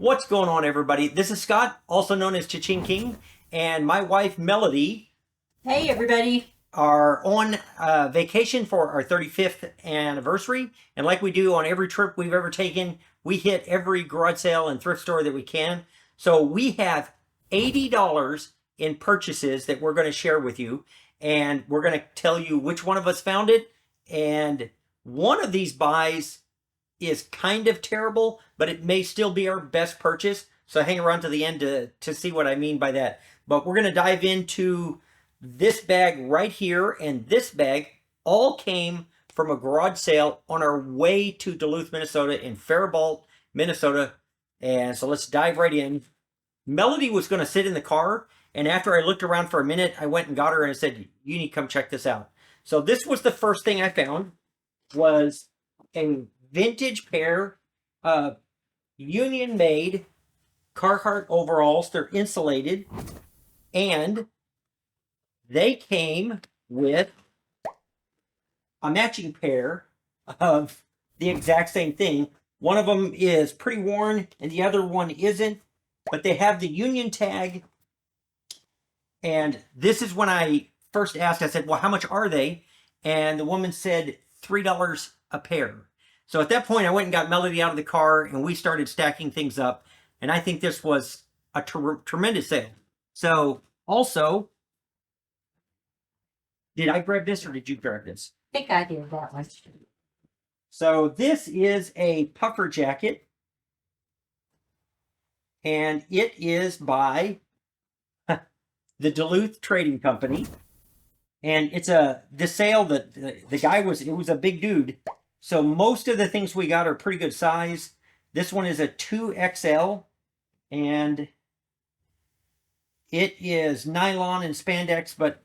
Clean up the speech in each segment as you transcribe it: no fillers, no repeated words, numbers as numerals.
What's going on, everybody? This is Scott, also known as ChaChingKing, and my wife, Melody, Hey, everybody. are on vacation for our 35th anniversary. And like we do on every trip we've ever taken, we hit every garage sale and thrift store that we can. So we have $80 in purchases that we're going to share with you. And we're going to tell you which one of us found it. And one of these buys is kind of terrible, but it may still be our best purchase. So hang around to the end to see what I mean by that. But we're going to dive into this bag right here, and this bag all came from a garage sale on our way to Duluth, Minnesota, in Faribault, Minnesota. And so let's dive right in. Melody was going to sit in the car, and after I looked around for a minute, I went and got her and I said, you need to come check this out. So this was the first thing I found, was a vintage pair of union-made Carhartt overalls. They're insulated, and they came with a matching pair of the exact same thing. One of them is pretty worn and the other one isn't, but they have the union tag. And this is when I first asked, I said, well, how much are they? And the woman said $3 a pair. So at that point, I went and got Melody out of the car and we started stacking things up. And I think this was a tremendous sale. So also, did I grab this or did you grab this? I think I did that one. So this is a puffer jacket. And it is by the Duluth Trading Company. And it's the sale that the guy was, it was a big dude. So most of the things we got are pretty good size. This one is a 2XL, and it is nylon and spandex, but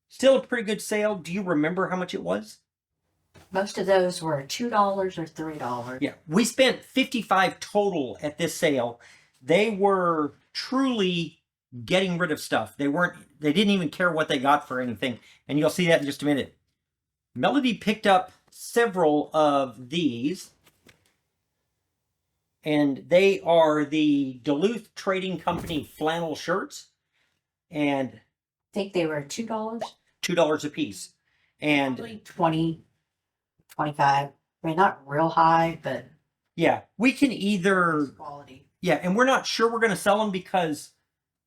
still a pretty good sale. Do you remember how much it was? Most of those were $2 or $3. Yeah, we spent $55 total at this sale. They were truly getting rid of stuff. They didn't even care what they got for anything. And you'll see that in just a minute. Melody picked up several of these, and they are the Duluth Trading Company flannel shirts, and I think they were $2. $2 a piece. And Probably 20, 25. I mean, not real high, but yeah, we can either, quality. yeah, and we're not sure we're going to sell them because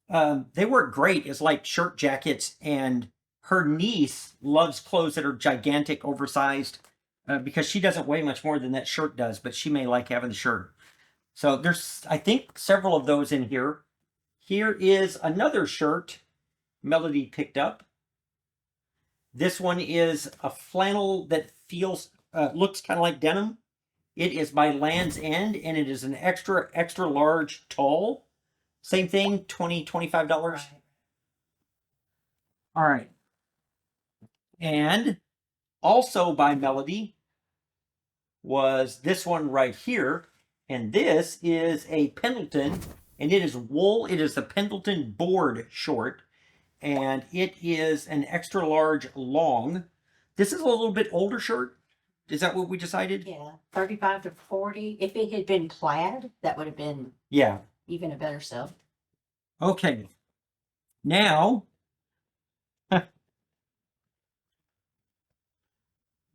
they work great as like shirt jackets, and her niece loves clothes that are gigantic, oversized, because she doesn't weigh much more than that shirt does, but she may like having the shirt. So there's, I think, several of those in here. Here is another shirt Melody picked up. This one is a flannel that feels, looks kind of like denim. It is by Land's End, and it is an extra large tall. Same thing, $20, $25. Right. All right. And also by Melody was this one right here. And this is a Pendleton, and it is wool. It is the Pendleton board short, and it is an extra large long. This is a little bit older shirt. Is that what we decided? Yeah, 35 to 40. If it had been plaid, that would have been Yeah. even a better sale. Okay. Now,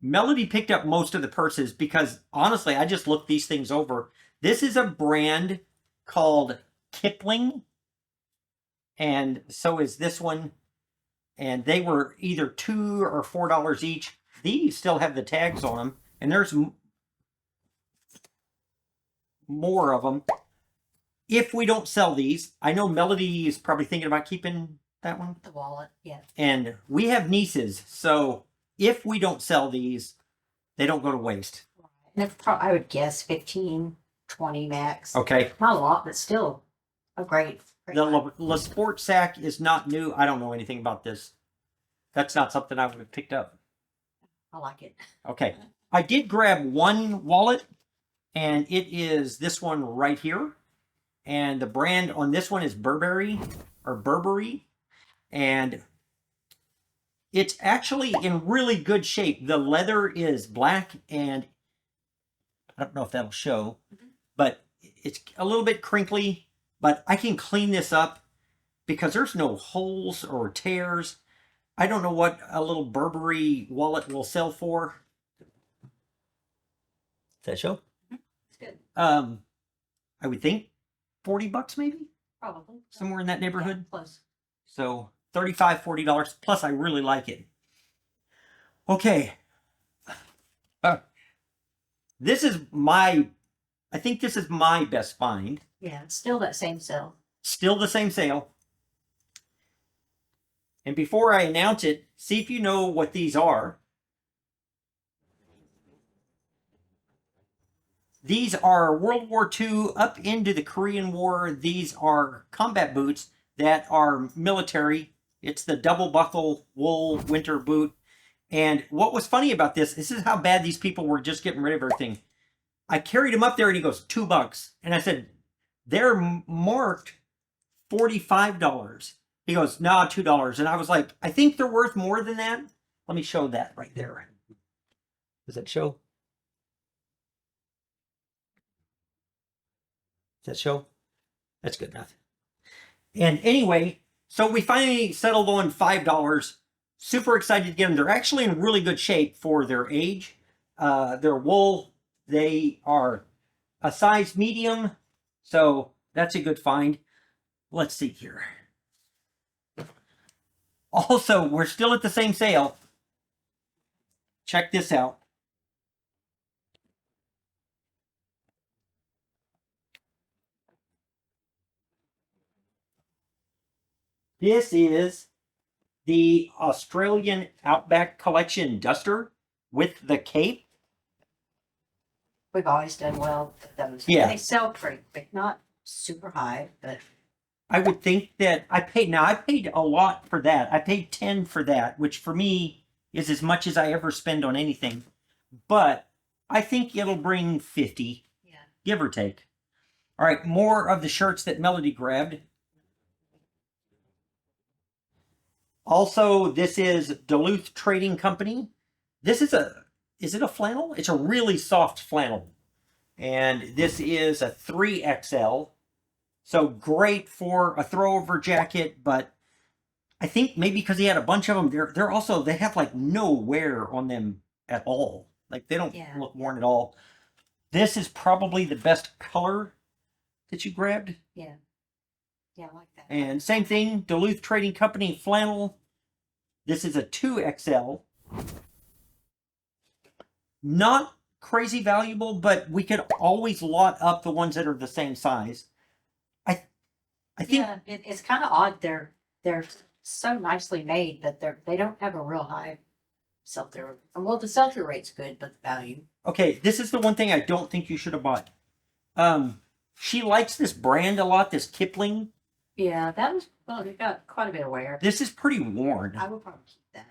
Melody picked up most of the purses because, honestly, I just looked these things over. This is a brand called Kipling, and so is this one. And they were either $2 or $4 each. These still have the tags on them, and there's more of them. If we don't sell these, I know Melody is probably thinking about keeping that one. The wallet, yeah. And we have nieces, so if we don't sell these, they don't go to waste. And it's I would guess 15, 20 max. Okay. Not a lot, but still a great The line. La Sport sack is not new. I don't know anything about this. That's not something I would have picked up. I like it. Okay. I did grab one wallet, and it is this one right here. And the brand on this one is Burberry. And it's actually in really good shape. The leather is black, and I don't know if that'll show, but it's a little bit crinkly, but I can clean this up because there's no holes or tears. I don't know what a little Burberry wallet will sell for. Does that show? It's good. I would think $40 maybe, Probably. somewhere in that neighborhood. Yeah, close. So $35, $40. Plus, I really like it. Okay. This is I think this is my best find. Yeah, it's still that same sale. Still the same sale. And before I announce it, see if you know what these are. These are World War II up into the Korean War. These are combat boots that are military. It's the double buckle wool winter boot. And what was funny about this is how bad these people were just getting rid of everything. I carried him up there and he goes, $2. And I said, they're marked $45. He goes, no, $2. And I was like, I think they're worth more than that. Let me show that right there. Does that show? Does that show? That's good enough. And anyway, so we finally settled on $5. Super excited to get them. They're actually in really good shape for their age. They're wool. They are a size medium. So that's a good find. Let's see here. Also, we're still at the same sale. Check this out. This is the Australian Outback Collection duster with the cape. We've always done well with those. Yeah. They sell pretty quick, not super high, but I would think that I paid a lot for that. I paid 10 for that, which for me is as much as I ever spend on anything. But I think it'll bring 50, yeah. give or take. All right, more of the shirts that Melody grabbed. Also, this is Duluth Trading Company. This is is it a flannel? It's a really soft flannel. And this is a 3XL. So great for a throwover jacket, but I think maybe because he had a bunch of them, they have like no wear on them at all. Like they don't look worn at all. This is probably the best color that you grabbed. Yeah. Yeah, I like that. And same thing, Duluth Trading Company flannel. This is a 2XL. Not crazy valuable, but we could always lot up the ones that are the same size. I think it's kind of odd. They're so nicely made, but they don't have a real high sell-through. Well, the sell-through rate's good, but the value. Okay, this is the one thing I don't think you should have bought. She likes this brand a lot, this Kipling. Yeah, it got quite a bit of wear. This is pretty worn. I would probably keep that.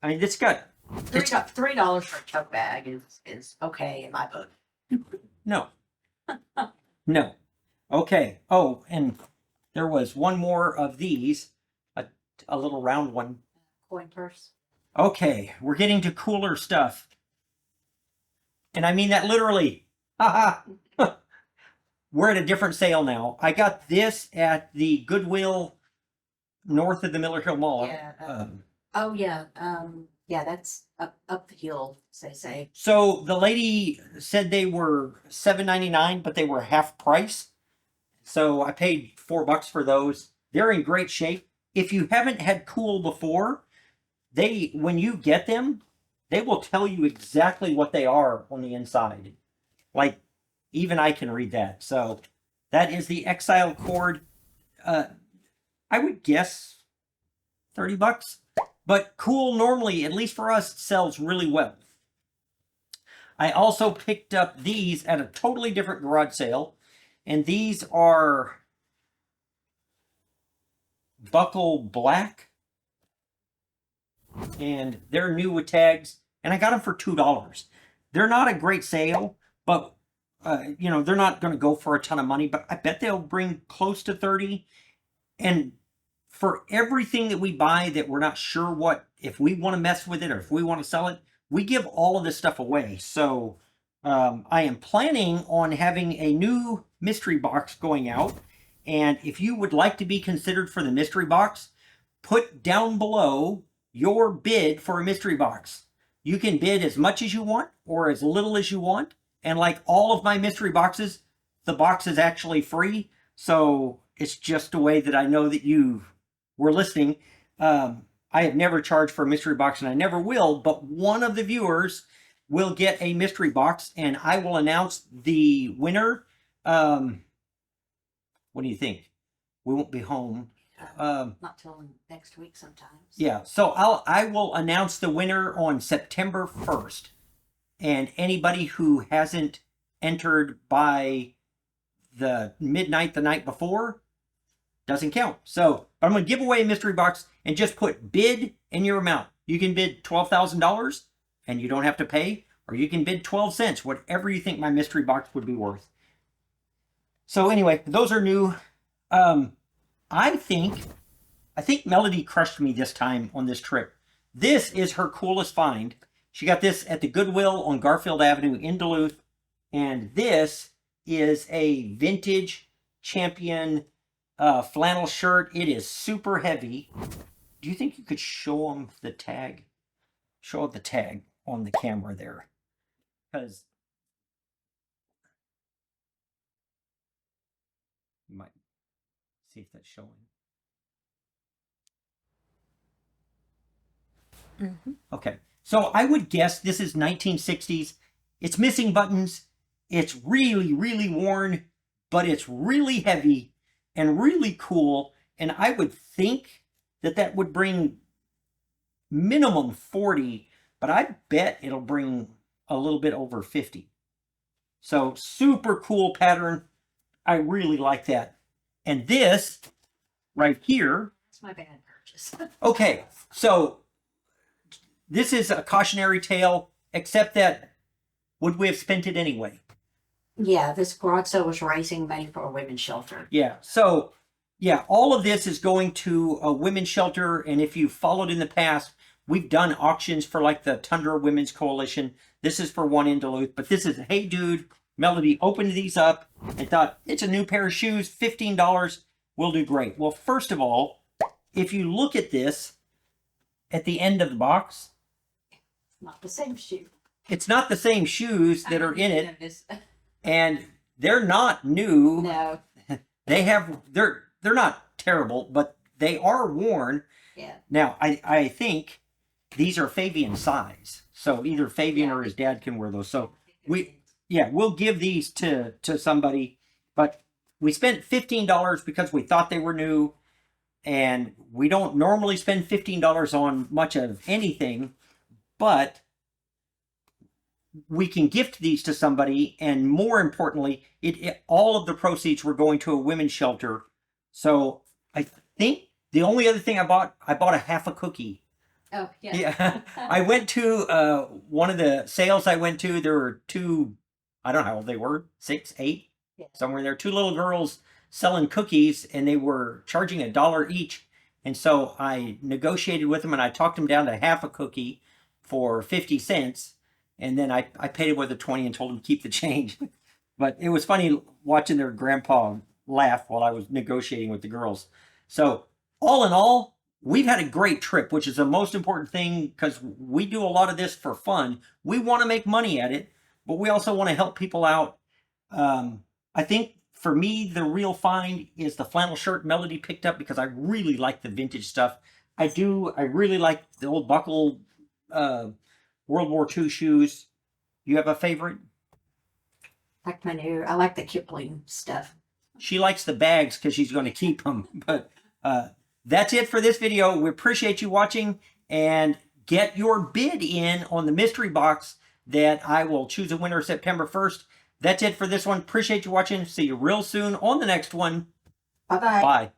I mean, it's got $3 for a chuck bag is okay in my book. no. No. Okay. Oh, and there was one more of these, a little round one. Coin purse. Okay, we're getting to cooler stuff. And I mean that literally. Haha. We're at a different sale now. I got this at the Goodwill north of the Miller Hill Mall. Yeah. That's up the hill, as they say. So the lady said they were $7.99, but they were half price. So I paid $4 for those. They're in great shape. If you haven't had cool before, when you get them, they will tell you exactly what they are on the inside. Like, even I can read that. So that is the Exile cord. I would guess $30. But cool normally, at least for us, sells really well. I also picked up these at a totally different garage sale. And these are buckle black. And they're new with tags. And I got them for $2. They're not a great sale, but they're not going to go for a ton of money, but I bet they'll bring close to 30. And for everything that we buy that we're not sure if we want to mess with it or if we want to sell it, we give all of this stuff away. So I am planning on having a new mystery box going out. And if you would like to be considered for the mystery box, put down below your bid for a mystery box. You can bid as much as you want or as little as you want. And like all of my mystery boxes, the box is actually free. So it's just a way that I know that you were listening. I have never charged for a mystery box and I never will, but one of the viewers will get a mystery box and I will announce the winner. What do you think? We won't be home. Not till next week sometimes. Yeah, so I will announce the winner on September 1st. And anybody who hasn't entered by the midnight the night before doesn't count. So I'm going to give away a mystery box and just put bid in your amount. You can bid $12,000 and you don't have to pay, or you can bid 12 cents, whatever you think my mystery box would be worth. So anyway, those are new. I think Melody crushed me this time on this trip. This is her coolest find. She got this at the Goodwill on Garfield Avenue in Duluth. And this is a vintage Champion flannel shirt. It is super heavy. Do you think you could show them the tag? Show the tag on the camera there. Because you might see if that's showing. Okay, so I would guess this is 1960s. It's missing buttons. It's really, really worn, but it's really heavy and really cool. And I would think that that would bring minimum 40, but I bet it'll bring a little bit over 50. So super cool pattern. I really like that. And this right here. That's my bad purchase. Okay, so this is a cautionary tale, except that would we have spent it anyway? Yeah, this garage sale was raising money for a women's shelter. Yeah, so yeah, all of this is going to a women's shelter. And if you followed in the past, we've done auctions for like the Tundra Women's Coalition. This is for one in Duluth, but this is, hey dude, Melody opened these up and thought, it's a new pair of shoes, $15, will do great. Well, first of all, if you look at this at the end of the box, Not the same shoe. it's not the same shoes that are in it, Notice. and they're not new. No. They're not terrible, but they are worn. Yeah. Now, I think these are Fabian size. So either Fabian or his dad can wear those. So we'll give these to somebody, but we spent $15 because we thought they were new, and we don't normally spend $15 on much of anything, but we can gift these to somebody, and more importantly, all of the proceeds were going to a women's shelter. So I think the only other thing I bought a half a cookie. Oh, yeah. Yeah. I went to one of the sales I went to. There were two, I don't know how old they were, 6, 8, somewhere there. 2 little girls selling cookies, and they were charging $1 each. And so I negotiated with them, and I talked them down to half a cookie for 50 cents. And then I paid him with a 20 and told him to keep the change. But it was funny watching their grandpa laugh while I was negotiating with the girls. So all in all, we've had a great trip, which is the most important thing, because we do a lot of this for fun. We want to make money at it, but we also want to help people out. I think for me, the real find is the flannel shirt Melody picked up, because I really like the vintage stuff. I really like the old buckle World War II shoes. You have a favorite? I like the Kipling stuff. She likes the bags because she's going to keep them. But that's it for this video. We appreciate you watching, and get your bid in on the mystery box that I will choose a winner September 1st. That's it for this one. Appreciate you watching. See you real soon on the next one. Bye-bye. Bye.